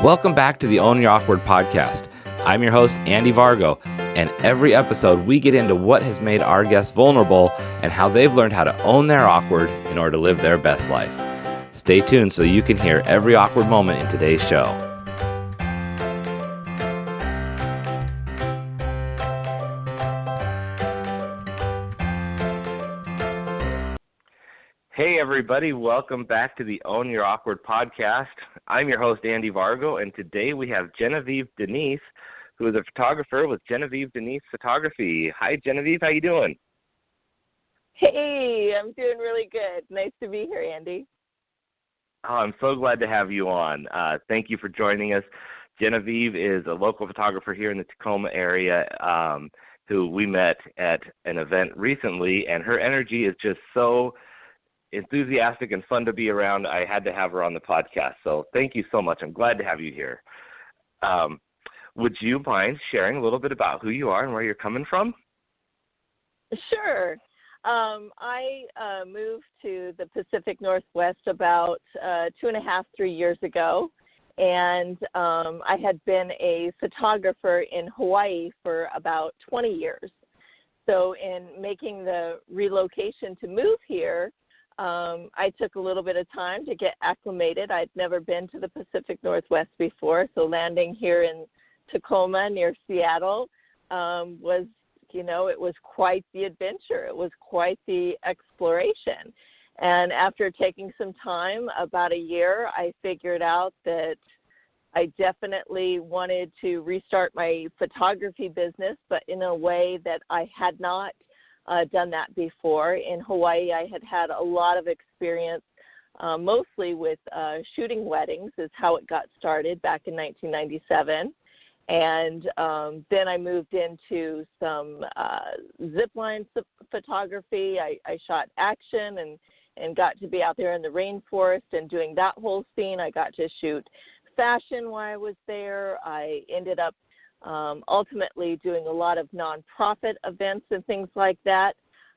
Welcome back to the Own Your Awkward podcast. I'm your host, Andy Vargo, and every episode we get into what has made our guests vulnerable and how they've learned how to own their awkward in order to live their best life. Stay tuned so you can hear every awkward moment in today's show. Hey everybody, welcome back to the Own Your Awkward podcast. I'm your host, Andy Vargo, and today we have Genevieve Denise, who is a photographer with Genevieve Denise Photography. Hi Genevieve, how you doing? Hey, I'm doing really good. Nice to be here, Andy. Oh, I'm so glad to have you on. Thank you for joining us. Genevieve is a local photographer here in the Tacoma area who we met at an event recently, and her energy is just so enthusiastic and fun to be around. I had to have her on the podcast, so thank you so much. I'm glad to have you here. Would you mind sharing a little bit about who you are and where you're coming from? Sure. I moved to the Pacific Northwest about 2.5, 3 years ago, and I had been a photographer in Hawaii for about 20 years. So in making the relocation to move here, I took a little bit of time to get acclimated. I'd never been to the Pacific Northwest before, so landing here in Tacoma near Seattle was, it was quite the adventure. It was quite the exploration. And after taking some time, about a year, I figured out that I definitely wanted to restart my photography business, but in a way that I had not done that before. In Hawaii, I had a lot of experience, mostly with shooting weddings is how it got started back in 1997. And then I moved into some zipline photography. I shot action and got to be out there in the rainforest and doing that whole scene. I got to shoot fashion while I was there. I ended up ultimately doing a lot of nonprofit events and things like that.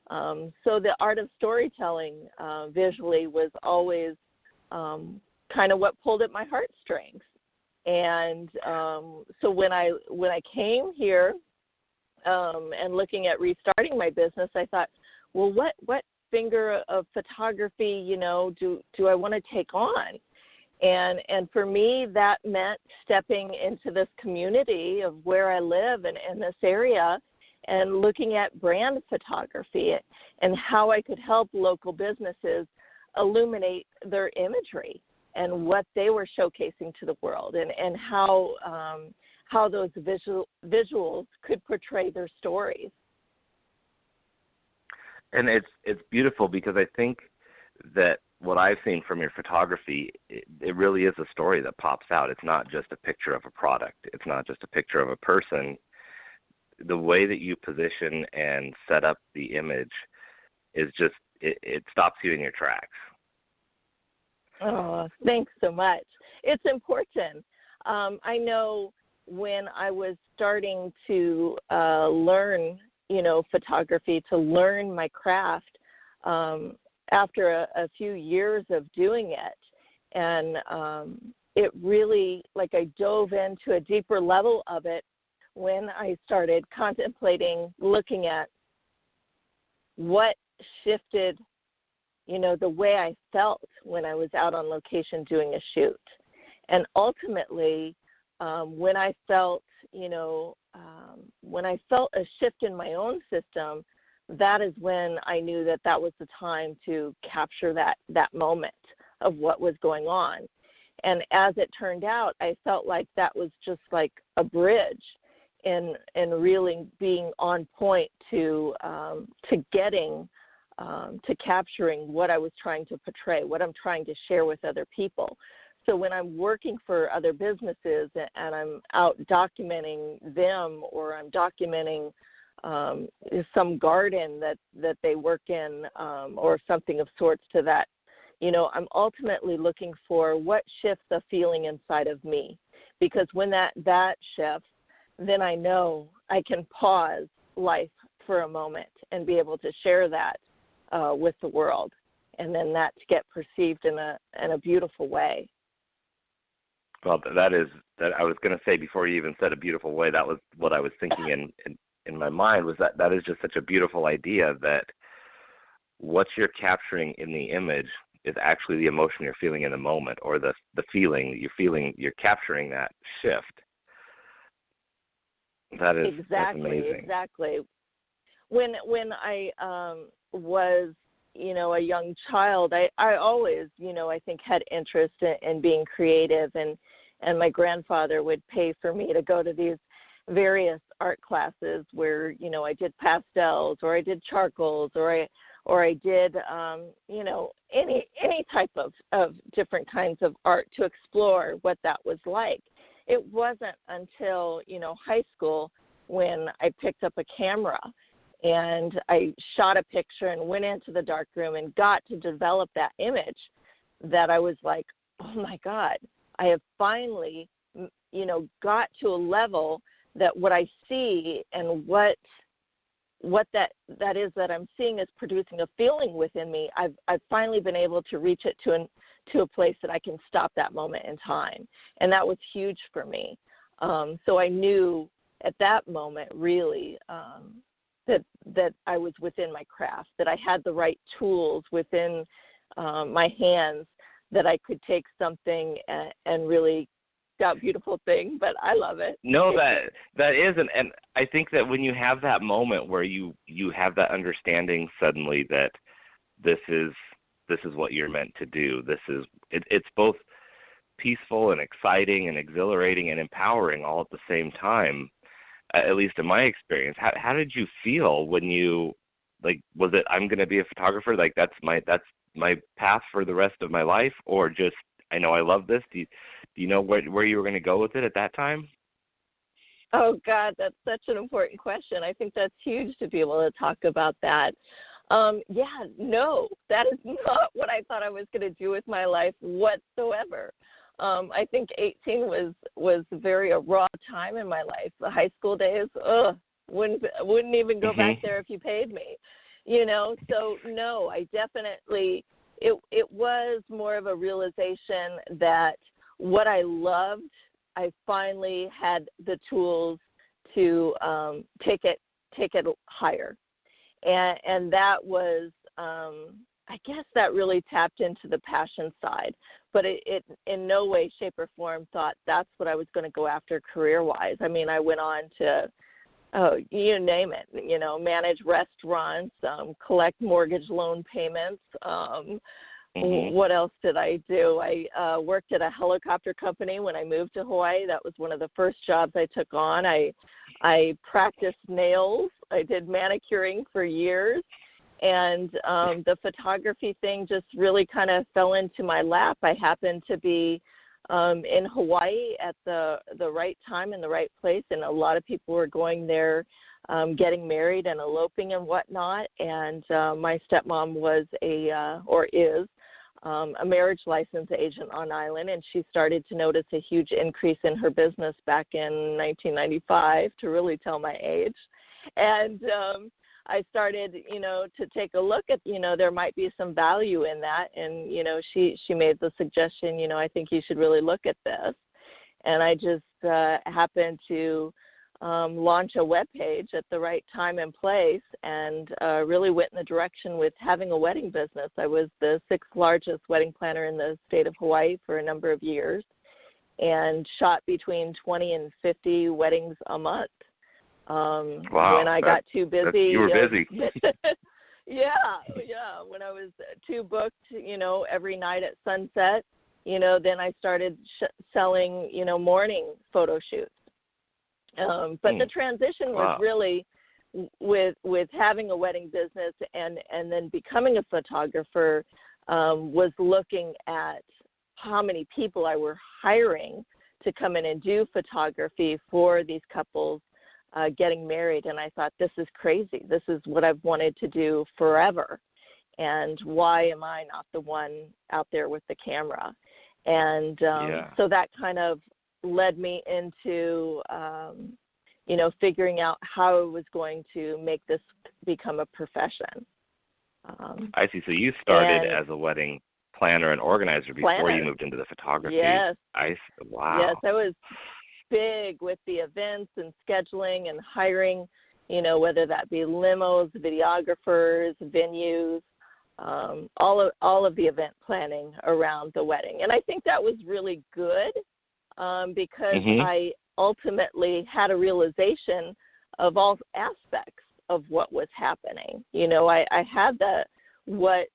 So the art of storytelling visually was always kind of what pulled at my heartstrings. And so when I came here and looking at restarting my business, I thought, well, what finger of photography, do I want to take on? And for me, that meant stepping into this community of where I live and in this area and looking at brand photography and how I could help local businesses illuminate their imagery and what they were showcasing to the world and how those visuals could portray their stories. And it's beautiful because I think that what I've seen from your photography, it really is a story that pops out. It's not just a picture of a product. It's not just a picture of a person. The way that you position and set up the image is just, it stops you in your tracks. Oh, thanks so much. It's important. I know when I was starting to learn, photography, to learn my craft, after a few years of doing it, and it really, I dove into a deeper level of it when I started contemplating, looking at what shifted, the way I felt when I was out on location doing a shoot. And ultimately, when I felt, when I felt a shift in my own system, that is when I knew that was the time to capture that moment of what was going on. And as it turned out, I felt like that was just like a bridge in really being on point to getting to capturing what I was trying to portray, what I'm trying to share with other people. So when I'm working for other businesses and I'm out documenting them, or I'm documenting some garden that they work in, or something of sorts to that, I'm ultimately looking for what shifts a feeling inside of me. Because when that shifts, then I know I can pause life for a moment and be able to share that with the world, and then that to get perceived in a beautiful way. Well, that I was going to say before you even said a beautiful way. That was what I was thinking in my mind, was that is just such a beautiful idea, that what you're capturing in the image is actually the emotion you're feeling in the moment, or the feeling you're feeling. You're capturing that shift. That is exactly, that's amazing. Exactly. When I was, a young child, I always, I think had interest in being creative, and my grandfather would pay for me to go to these various art classes where, I did pastels, or I did charcoals, or I did, any type of different kinds of art to explore what that was like. It wasn't until, high school when I picked up a camera and I shot a picture and went into the darkroom and got to develop that image that I was like, oh my God, I have finally, got to a level that what I see and what that is that I'm seeing is producing a feeling within me. I've finally been able to reach it to a place that I can stop that moment in time, and that was huge for me. So I knew at that moment really that I was within my craft, that I had the right tools within my hands, that I could take something and really got beautiful thing. But I love it. No, that is, and I think that when you have that moment where you have that understanding suddenly that this is what you're meant to do. It's both peaceful and exciting and exhilarating and empowering all at the same time. At least in my experience, how did you feel when you, like, was it, I'm going to be a photographer, like that's my path for the rest of my life, or just, I know I love this? Do you know where you were going to go with it at that time? Oh God, that's such an important question. I think that's huge to be able to talk about that. No, that is not what I thought I was going to do with my life whatsoever. I think 18 was a raw time in my life. The high school days, wouldn't even go back there if you paid me, So no, I definitely, it was more of a realization that what I loved, I finally had the tools to take it higher, and that was, I guess that really tapped into the passion side, but it in no way, shape, or form thought that's what I was going to go after career-wise. I mean, I went on to, you name it, manage restaurants, collect mortgage loan payments. What else did I do? I worked at a helicopter company when I moved to Hawaii. That was one of the first jobs I took on. I practiced nails. I did manicuring for years. And the photography thing just really kind of fell into my lap. I happened to be in Hawaii at the right time in the right place, and a lot of people were going there, getting married and eloping and whatnot. And my stepmom was is a marriage license agent on island, and she started to notice a huge increase in her business back in 1995, to really tell my age. And I started, to take a look at, there might be some value in that. And, she made the suggestion, I think you should really look at this. And I just happened to launch a web page at the right time and place, and really went in the direction with having a wedding business. I was the 6th largest wedding planner in the state of Hawaii for a number of years, and shot between 20 and 50 weddings a month. Wow, when I got too busy. You were busy. Yeah. When I was too booked, every night at sunset, then I started selling, morning photo shoots. But the transition was really with having a wedding business and then becoming a photographer, was looking at how many people I were hiring to come in and do photography for these couples getting married. And I thought, this is crazy. This is what I've wanted to do forever. And why am I not the one out there with the camera? And so that kind of led me into, figuring out how I was going to make this become a profession. I see. So you started as a wedding planner and organizer before you Planner. moved into the photography. Yes. Wow. Yes, I was big with the events and scheduling and hiring, whether that be limos, videographers, venues, all of the event planning around the wedding. And I think that was really good because I ultimately had a realization of all aspects of what was happening. I had what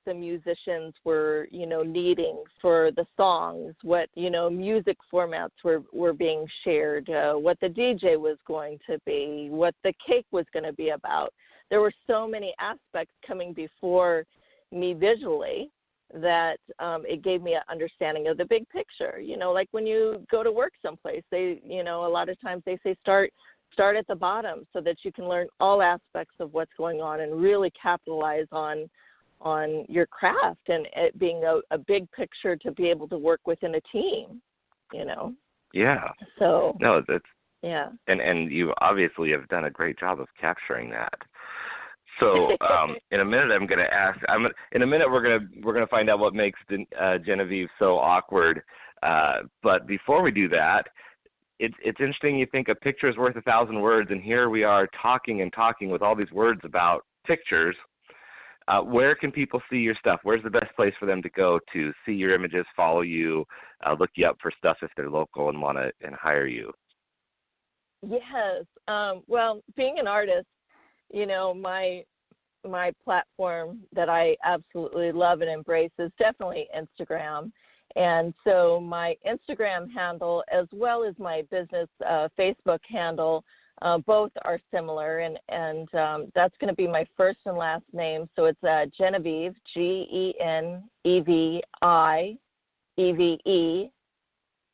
the musicians were, needing for the songs, what, music formats were being shared, what the DJ was going to be, what the cake was going to be about. There were so many aspects coming before me visually that it gave me an understanding of the big picture. Like when you go to work someplace, they, a lot of times they say start at the bottom so that you can learn all aspects of what's going on and really capitalize on your craft and it being a big picture to be able to work within a team, Yeah. So no, that's yeah. And you obviously have done a great job of capturing that. So in a minute, I'm going to ask. In a minute, we're going to find out what makes Genevieve so awkward. But before we do that, it's interesting. You think a picture is worth 1,000 words, and here we are talking and talking with all these words about pictures. Where can people see your stuff? Where's the best place for them to go to see your images, follow you, look you up for stuff if they're local and want to hire you? Yes. Well, being an artist, my platform that I absolutely love and embrace is definitely Instagram. And so my Instagram handle as well as my business Facebook handle, both are similar. And that's going to be my first and last name. So it's Genevieve, GeneviEve,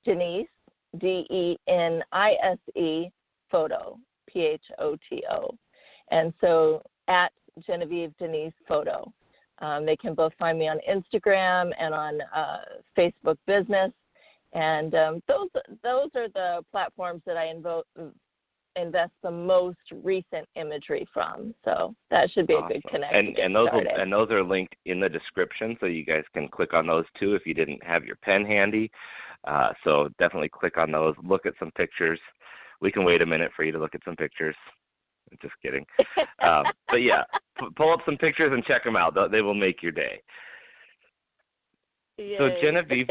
Denise, DENISE, photo, PHOTO. And so at Genevieve Denise Photo. They can both find me on Instagram and on Facebook Business. And those are the platforms that I invest the most recent imagery from. So that should be a good connection. And those are linked in the description, so you guys can click on those too if you didn't have your pen handy. So definitely click on those. Look at some pictures. We can wait a minute for you to look at some pictures. Just kidding. But yeah, pull up some pictures and check them out. They will make your day. Yay. So Genevieve,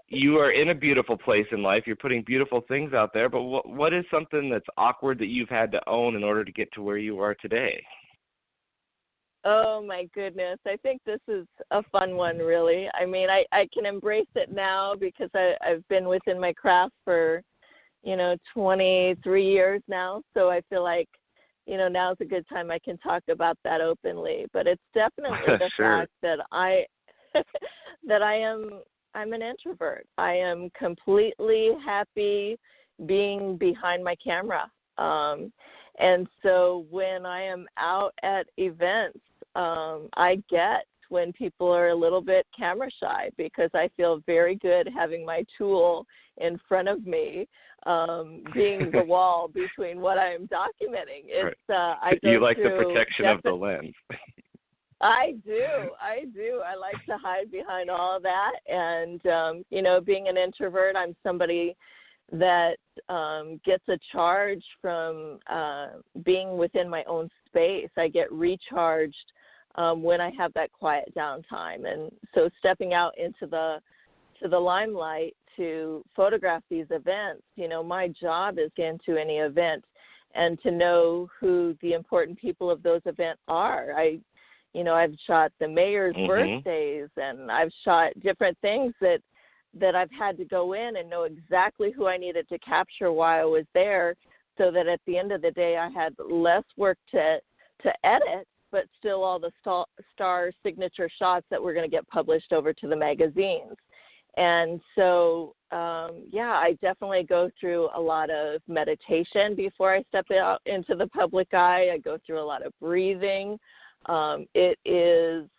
you are in a beautiful place in life. You're putting beautiful things out there, but what is something that's awkward that you've had to own in order to get to where you are today? Oh, my goodness. I think this is a fun one, really. I mean, I can embrace it now because I've been within my craft for, 23 years now. So I feel like, now's a good time I can talk about that openly. But it's definitely the Sure. fact that I'm an introvert. I am completely happy being behind my camera. And so when I am out at events, I get when people are a little bit camera shy because I feel very good having my tool in front of me, being the wall between what I am documenting. It's you like the protection of the lens. I do. I like to hide behind all of that. And, being an introvert, I'm somebody that gets a charge from being within my own space. I get recharged when I have that quiet downtime. And so stepping out into the limelight to photograph these events, my job is to get into any event and to know who the important people of those events are. I've shot the mayor's birthdays, and I've shot different things that I've had to go in and know exactly who I needed to capture while I was there, so that at the end of the day I had less work to edit, but still all the star signature shots that were going to get published over to the magazines. And so, I definitely go through a lot of meditation before I step out into the public eye. I go through a lot of breathing. It's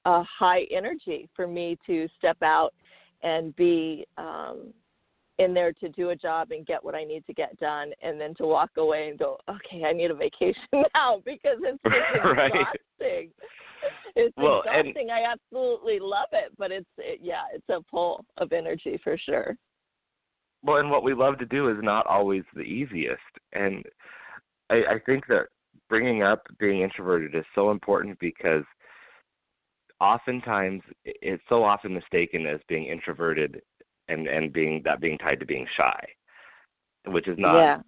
a high energy for me to step out and be in there to do a job and get what I need to get done, and then to walk away and go, okay, I need a vacation now because it's just exhausting. It's Well, exhausting. I absolutely love it, but it's a pull of energy for sure. and what we love to do is not always the easiest. And I think that bringing up being introverted is so important because oftentimes it's so often mistaken as being introverted and being tied to being shy, which is not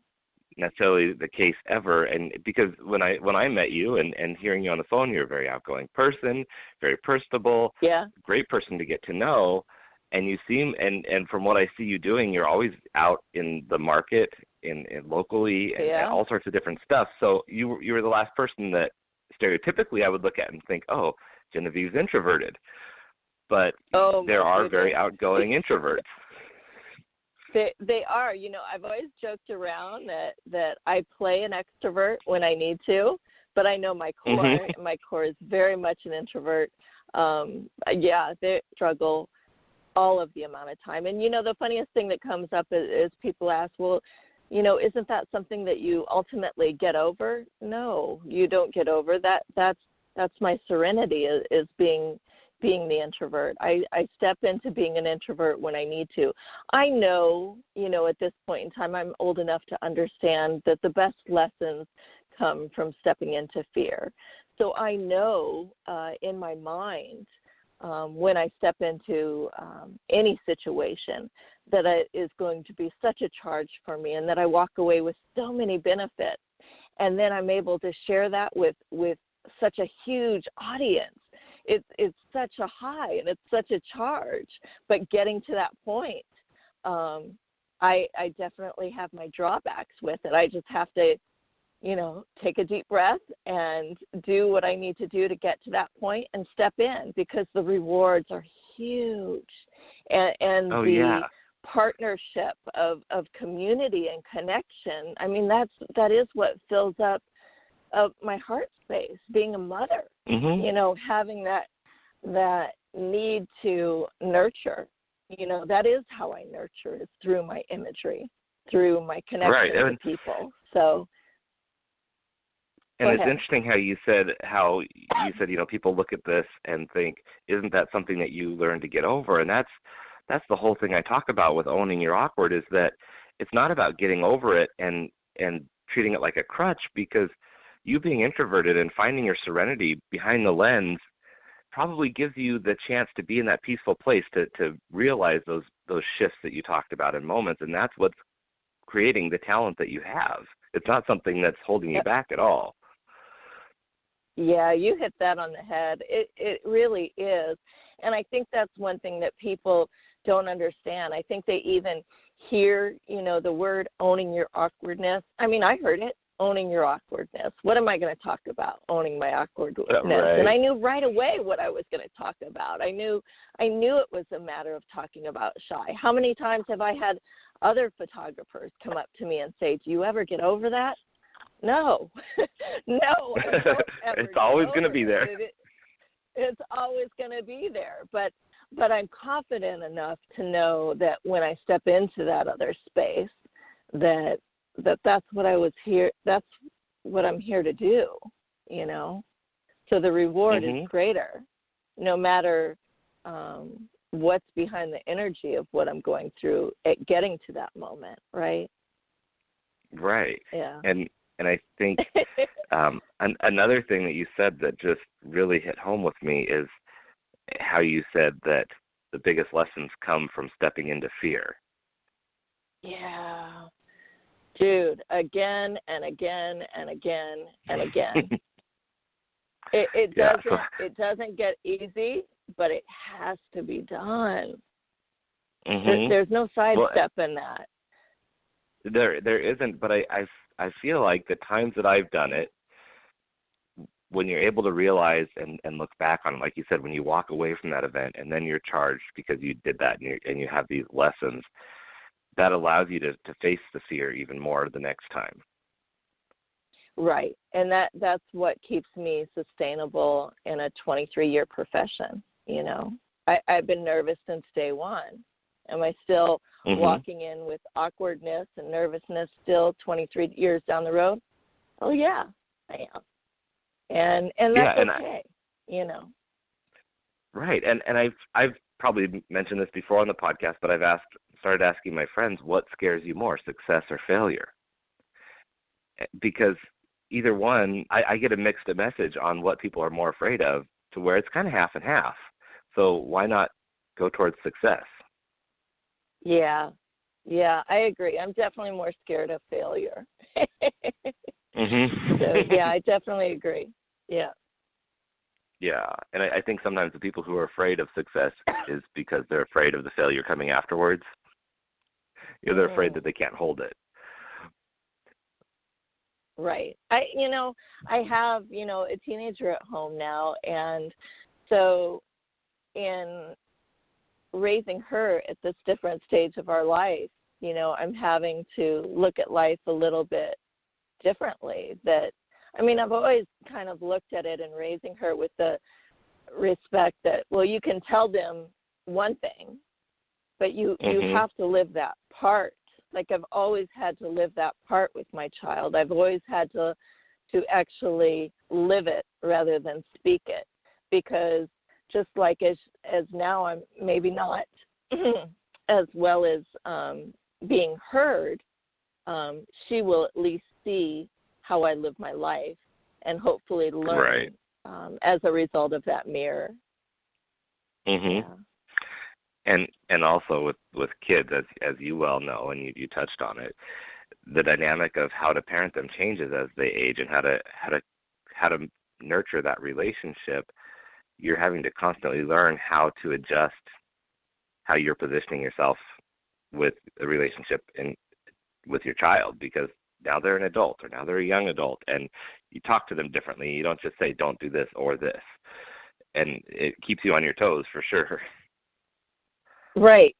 necessarily the case ever. And because when I met you and hearing you on the phone, you're a very outgoing person, very personable, great person to get to know. And you seem, and from what I see you doing, you're always out in the market, in locally, and all sorts of different stuff. So you were the last person that stereotypically I would look at and think, oh, Genevieve's introverted. But there are very outgoing introverts. They are. I've always joked around that I play an extrovert when I need to, but I know my core is very much an introvert. They struggle all of the amount of time. And, the funniest thing that comes up is people ask, well, isn't that something that you ultimately get over? No, you don't get over that. That's my serenity is being the introvert. I step into being an introvert when I need to. I know, at this point in time, I'm old enough to understand that the best lessons come from stepping into fear. So I know in my mind when I step into any situation that it is going to be such a charge for me and that I walk away with so many benefits. And then I'm able to share that with such a huge audience. It's such a high and it's such a charge. But getting to that point, I definitely have my drawbacks with it. I just have to, take a deep breath and do what I need to do to get to that point and step in because the rewards are huge. And partnership of community and connection, I mean, that is what fills up my heart space, being a mother, having that need to nurture, that is how I nurture, is through my imagery, through my connection with people. So, and it's interesting how you said, people look at this and think, isn't that something that you learn to get over? And that's the whole thing I talk about with owning your awkward, is that it's not about getting over it and treating it like a crutch, because you being introverted and finding your serenity behind the lens probably gives you the chance to be in that peaceful place to realize those shifts that you talked about in moments, and that's what's creating the talent that you have. It's not something that's holding you back at all. Yeah, you hit that on the head. It really is. And I think that's one thing that people don't understand. I think they even hear, the word owning your awkwardness. I mean, I heard it, owning your awkwardness. What am I going to talk about? Owning my awkwardness. Right. And I knew right away what I was going to talk about. I knew it was a matter of talking about shy. How many times have I had other photographers come up to me and say, do you ever get over that? No. No. I don't ever it's always going to be there. It's always going to be there. But I'm confident enough to know that when I step into that other space, that's what I was here. That's what I'm here to do, So the reward is greater, no matter what's behind the energy of what I'm going through at getting to that moment, right? Right. Yeah. And I think another thing that you said that just really hit home with me is how you said that the biggest lessons come from stepping into fear. Yeah. Dude, again and again and again and again. It doesn't get easy, but it has to be done. There's no sidestep in that. There isn't, but I feel like the times that I've done it, when you're able to realize and look back on it, like you said, when you walk away from that event and then you're charged because you did that and you have these lessons, that allows you to face the fear even more the next time. Right. And that's what keeps me sustainable in a 23-year profession. I've been nervous since day one. Am I still walking in with awkwardness and nervousness still 23 years down the road? Oh, yeah, I am. And that's okay. Right. And I've probably mentioned this before on the podcast, but I've started asking my friends, what scares you more, success or failure? Because either one, I get a mixed message on what people are more afraid of, to where it's kind of half and half. So why not go towards success? Yeah, I agree. I'm definitely more scared of failure. Mhm. So yeah, I definitely agree. Yeah. Yeah, and I think sometimes the people who are afraid of success is because they're afraid of the failure coming afterwards. They're afraid that they can't hold it. Right. I have, a teenager at home now, and so in raising her at this different stage of our life, I'm having to look at life a little bit differently. I've always kind of looked at it in raising her with the respect that, well, you can tell them one thing, but you have to live that part. Like, I've always had to live that part with my child. I've always had to actually live it rather than speak it, because just like as now I'm maybe not as well as being heard, she will at least see how I live my life and hopefully learn as a result of that mirror. Mhm. Yeah. And also with kids, as you well know, and you touched on it, the dynamic of how to parent them changes as they age, and how to nurture that relationship. You're having to constantly learn how to adjust how you're positioning yourself with a relationship with your child, because now they're an adult, or now they're a young adult, and you talk to them differently. You don't just say, don't do this or this. And it keeps you on your toes for sure. Right.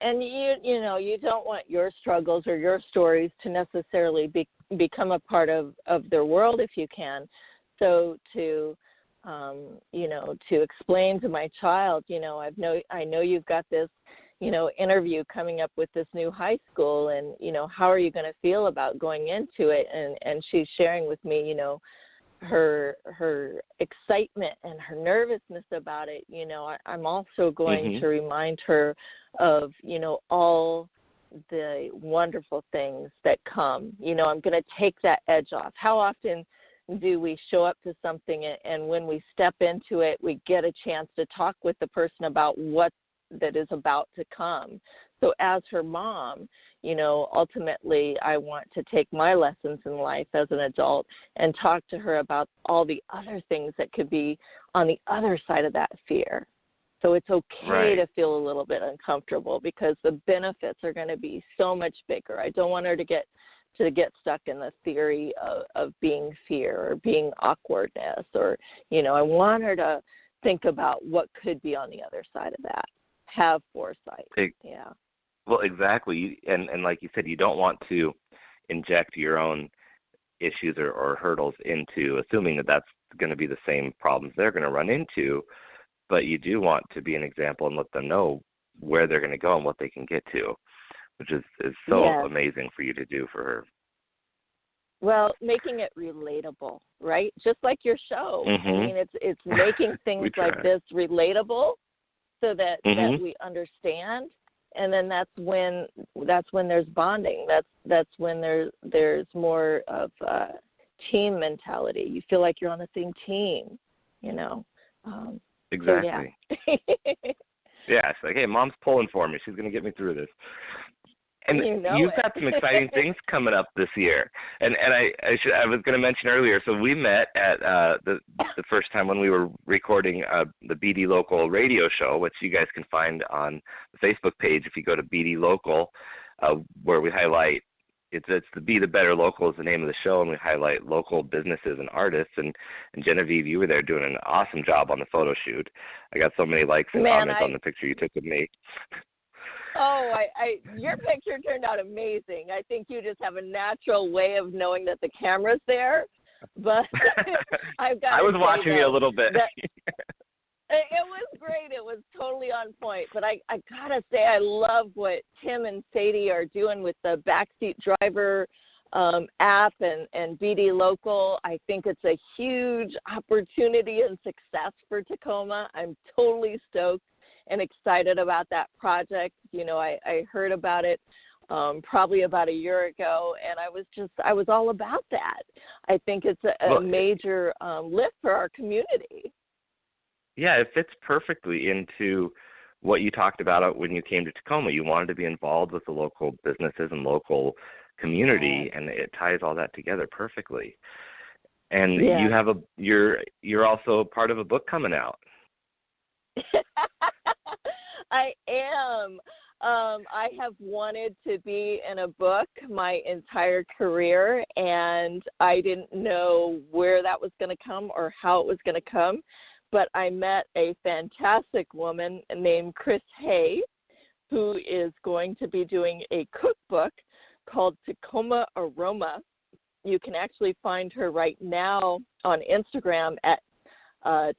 And you don't want your struggles or your stories to necessarily become a part of their world if you can. So to explain to my child, I know you've got this, interview coming up with this new high school, and, how are you going to feel about going into it? And she's sharing with me, her excitement and her nervousness about it. I'm also going to remind her of, all the wonderful things that come. I'm going to take that edge off. How often do we show up to something, and when we step into it, we get a chance to talk with the person about what that is about to come? So as her mom, ultimately I want to take my lessons in life as an adult and talk to her about all the other things that could be on the other side of that fear. So it's okay to feel a little bit uncomfortable, because the benefits are going to be so much bigger. I don't want her to get stuck in the theory of being fear or being awkwardness, or, I want her to think about what could be on the other side of that. Have foresight. Yeah. Well, exactly. And like you said, you don't want to inject your own issues or hurdles into assuming that that's going to be the same problems they're going to run into, but you do want to be an example and let them know where they're going to go and what they can get to, which is so amazing for you to do for her. Well, making it relatable, right? Just like your show. I mean, it's making things like this relatable, so that we understand, and then that's when there's bonding. That's when there's more of team mentality. You feel like you're on the same team, Exactly. So yeah. Yeah, it's like, hey, Mom's pulling for me. She's going to get me through this. And you've got some exciting things coming up this year. And I was going to mention earlier, so we met at the first time when we were recording the BD Local radio show, which you guys can find on the Facebook page if you go to BD Local, where we highlight, it's the Be the Better Local is the name of the show, and we highlight local businesses and artists. And Genevieve, you were there doing an awesome job on the photo shoot. I got so many likes and comments on the picture you took of me. Oh, your picture turned out amazing. I think you just have a natural way of knowing that the camera's there. But I was watching you a little bit. It was great. It was totally on point. But I gotta say, I love what Tim and Sadie are doing with the backseat driver app and BD Local. I think it's a huge opportunity and success for Tacoma. I'm totally stoked and excited about that project. You know, I heard about it probably about a year ago, and I was all about that. I think it's a major lift for our community. Yeah, it fits perfectly into what you talked about when you came to Tacoma. You wanted to be involved with the local businesses and local community, and it ties all that together perfectly. And you have you're also part of a book coming out. I am. I have wanted to be in a book my entire career, and I didn't know where that was going to come or how it was going to come. But I met a fantastic woman named Chris Hay, who is going to be doing a cookbook called Tacoma Aroma. You can actually find her right now on Instagram at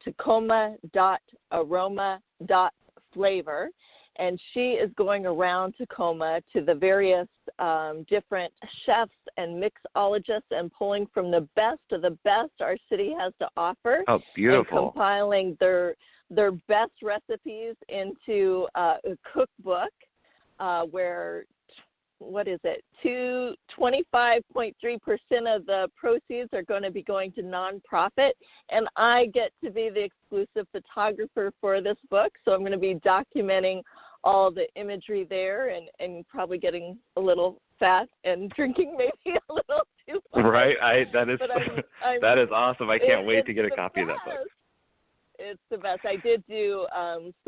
tacoma.aroma.flavor. And she is going around Tacoma to the various different chefs and mixologists and pulling from the best of the best our city has to offer. Oh, beautiful. And compiling their best recipes into a cookbook where, 25.3% of the proceeds are going to be going to nonprofit, and I get to be the exclusive photographer for this book, so I'm going to be documenting all the imagery there and probably getting a little fat and drinking maybe a little too much. Right, that is awesome. I can't wait to get a copy of that book. It's the best. I did do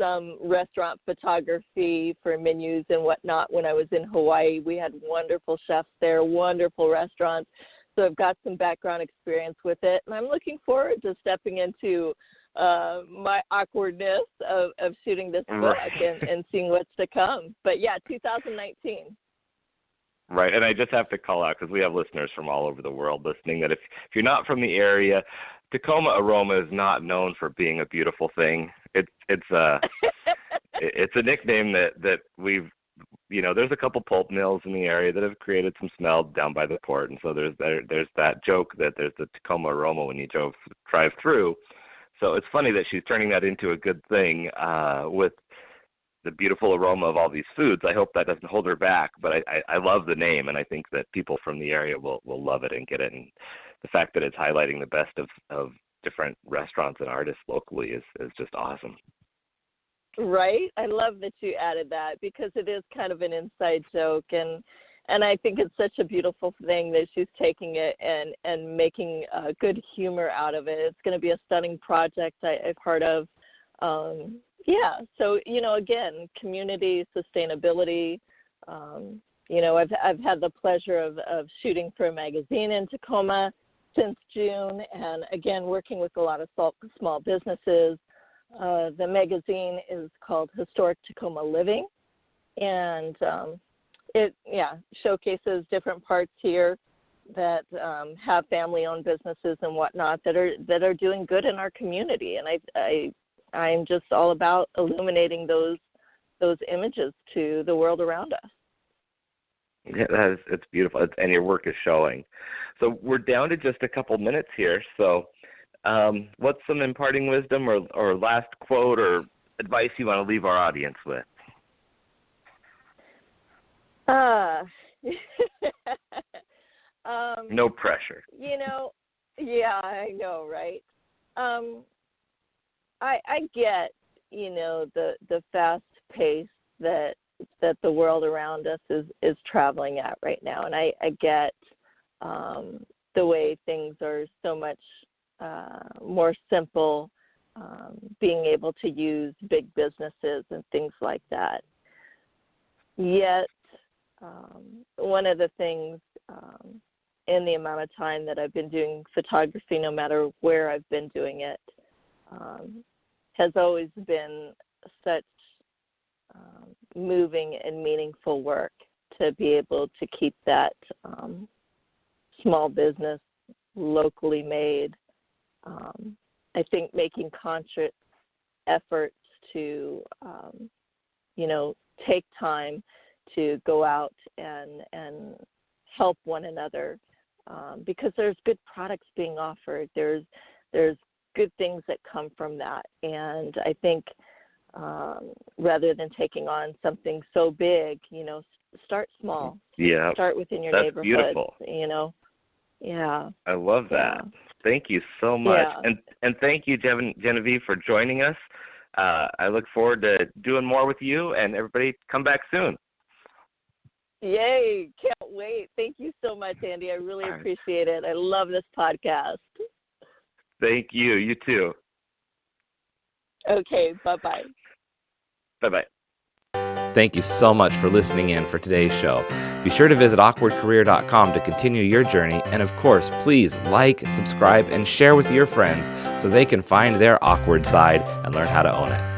some restaurant photography for menus and whatnot when I was in Hawaii. We had wonderful chefs there, wonderful restaurants. So I've got some background experience with it. And I'm looking forward to stepping into my awkwardness of shooting this book and seeing what's to come. But, yeah, 2019. Right, and I just have to call out, because we have listeners from all over the world listening, that if you're not from the area, Tacoma Aroma is not known for being a beautiful thing. It's a nickname that we've, there's a couple pulp mills in the area that have created some smell down by the port, and so there's that joke that there's the Tacoma Aroma when you drive through. So it's funny that she's turning that into a good thing with the beautiful aroma of all these foods. I hope that doesn't hold her back, but I love the name, and I think that people from the area will love it and get it. And the fact that it's highlighting the best of different restaurants and artists locally is just awesome. Right? I love that you added that, because it is kind of an inside joke, and I think it's such a beautiful thing that she's taking it and making good humor out of it. It's going to be a stunning project I've heard of. Yeah, so, again, community, sustainability. I've had the pleasure of shooting for a magazine in Tacoma since June, and, again, working with a lot of small businesses. The magazine is called Historic Tacoma Living, and it showcases different parts here that have family-owned businesses and whatnot that are doing good in our community, and I'm just all about illuminating those images to the world around us. Yeah, it's beautiful, and your work is showing. So we're down to just a couple minutes here. So what's some imparting wisdom or last quote or advice you want to leave our audience with? No pressure. Yeah, I know, right? I get, the fast pace that the world around us is traveling at right now, and I get the way things are so much more simple, being able to use big businesses and things like that. Yet, one of the things in the amount of time that I've been doing photography, no matter where I've been doing it, has always been such moving and meaningful work to be able to keep that small business locally made. I think making conscious efforts to, take time to go out and help one another, because there's good products being offered. There's good things that come from that. And I think rather than taking on something so big, start small. Yeah. Start within your That's neighborhood. Beautiful. Yeah. I love that. Yeah. Thank you so much. Yeah. And thank you, Genevieve, for joining us. I look forward to doing more with you, and everybody come back soon. Yay. Can't wait. Thank you so much, Andy. I really appreciate it. I love this podcast. Thank you. You too. Okay. Bye-bye. Bye-bye. Thank you so much for listening in for today's show. Be sure to visit awkwardcareer.com to continue your journey. And of course, please like, subscribe, and share with your friends so they can find their awkward side and learn how to own it.